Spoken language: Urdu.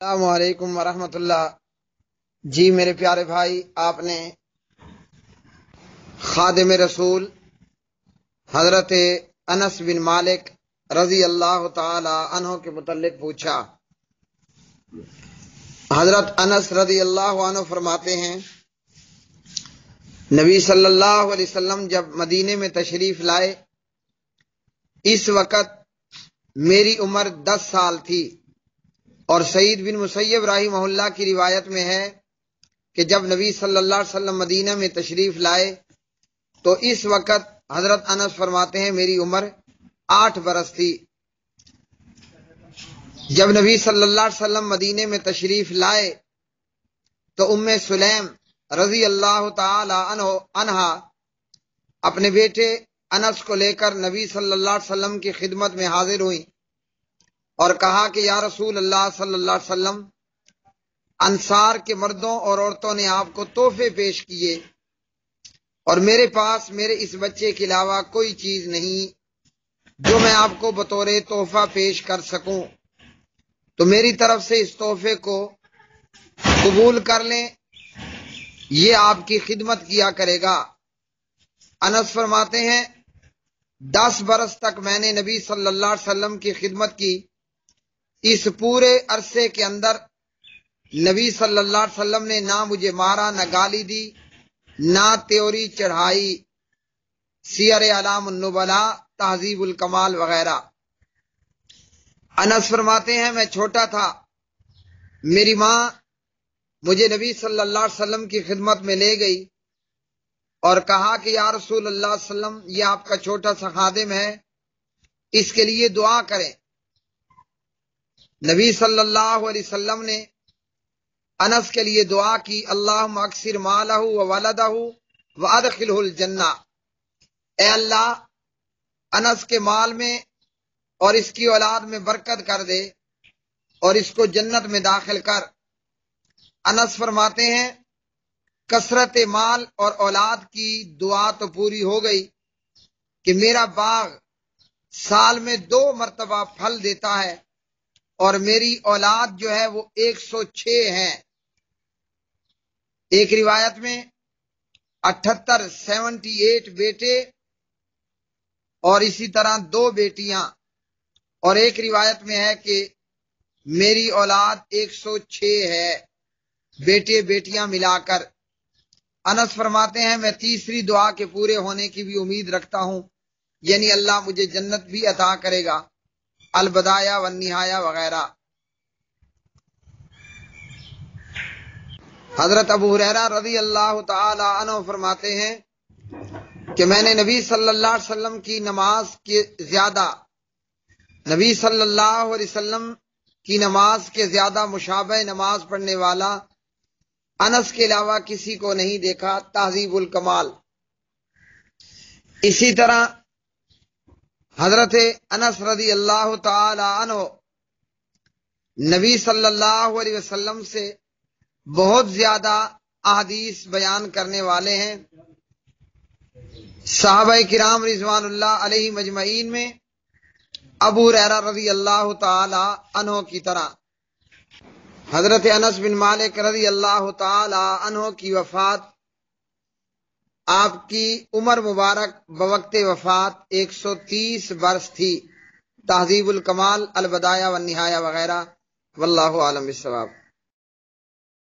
السلام علیکم ورحمۃ اللہ۔ جی میرے پیارے بھائی، آپ نے خادم رسول حضرت انس بن مالک رضی اللہ تعالی عنہ کے متعلق پوچھا۔ حضرت انس رضی اللہ عنہ فرماتے ہیں، نبی صلی اللہ علیہ وسلم جب مدینے میں تشریف لائے، اس وقت میری عمر 10 سال تھی، اور سعید بن مسیب رحمہ اللہ کی روایت میں ہے کہ جب نبی صلی اللہ علیہ وسلم مدینہ میں تشریف لائے تو اس وقت حضرت انس فرماتے ہیں میری عمر 8 برس تھی۔ جب نبی صلی اللہ علیہ وسلم مدینہ میں تشریف لائے تو ام سلیم رضی اللہ تعالی عنہا اپنے بیٹے انس کو لے کر نبی صلی اللہ علیہ وسلم کی خدمت میں حاضر ہوئیں اور کہا کہ یا رسول اللہ صلی اللہ علیہ وسلم، انصار کے مردوں اور عورتوں نے آپ کو تحفے پیش کیے اور میرے پاس میرے اس بچے کے علاوہ کوئی چیز نہیں جو میں آپ کو بطور تحفہ پیش کر سکوں، تو میری طرف سے اس تحفے کو قبول کر لیں، یہ آپ کی خدمت کیا کرے گا۔ انس فرماتے ہیں 10 برس تک میں نے نبی صلی اللہ علیہ وسلم کی خدمت کی۔ اس پورے عرصے کے اندر نبی صلی اللہ علیہ وسلم نے نہ مجھے مارا، نہ گالی دی، نہ تیوری چڑھائی۔ سیر اعلام النبلاء، تہذیب الکمال وغیرہ۔ انس فرماتے ہیں میں چھوٹا تھا، میری ماں مجھے نبی صلی اللہ علیہ وسلم کی خدمت میں لے گئی اور کہا کہ یا رسول اللہ صلی اللہ علیہ وسلم، یہ آپ کا چھوٹا سا خادم ہے، اس کے لیے دعا کریں۔ نبی صلی اللہ علیہ وسلم نے انس کے لیے دعا کی، اللہم اکثر مالہ و ولدہ وادخلہ الجنہ، اے اللہ انس کے مال میں اور اس کی اولاد میں برکت کر دے اور اس کو جنت میں داخل کر۔ انس فرماتے ہیں کثرت مال اور اولاد کی دعا تو پوری ہو گئی کہ میرا باغ سال میں 2 مرتبہ پھل دیتا ہے اور میری اولاد جو ہے وہ 106 ہیں۔ ایک روایت میں 78 بیٹے اور اسی طرح 2 بیٹیاں، اور ایک روایت میں ہے کہ میری اولاد 106 ہے، بیٹے بیٹیاں ملا کر۔ انس فرماتے ہیں میں تیسری دعا کے پورے ہونے کی بھی امید رکھتا ہوں، یعنی اللہ مجھے جنت بھی عطا کرے گا، البدایہ والنہایہ وغیرہ۔ حضرت ابو ہریرہ رضی اللہ تعالی عنہ فرماتے ہیں کہ میں نے نبی صلی اللہ علیہ وسلم کی نماز کے زیادہ مشابہ نماز پڑھنے والا انس کے علاوہ کسی کو نہیں دیکھا، تہذیب الکمال۔ اسی طرح حضرت انس رضی اللہ تعالی عنہ نبی صلی اللہ علیہ وسلم سے بہت زیادہ احادیث بیان کرنے والے ہیں۔ صحابہ کرام رضوان اللہ علیہ مجمعین میں ابو ہریرہ رضی اللہ تعالی عنہ کی طرح۔ حضرت انس بن مالک رضی اللہ تعالی عنہ کی وفات، آپ کی عمر مبارک بوقت وفات 130 برس تھی۔ تہذیب الکمال، البدایہ والنہایہ وغیرہ۔ واللہ اعلم بالصواب۔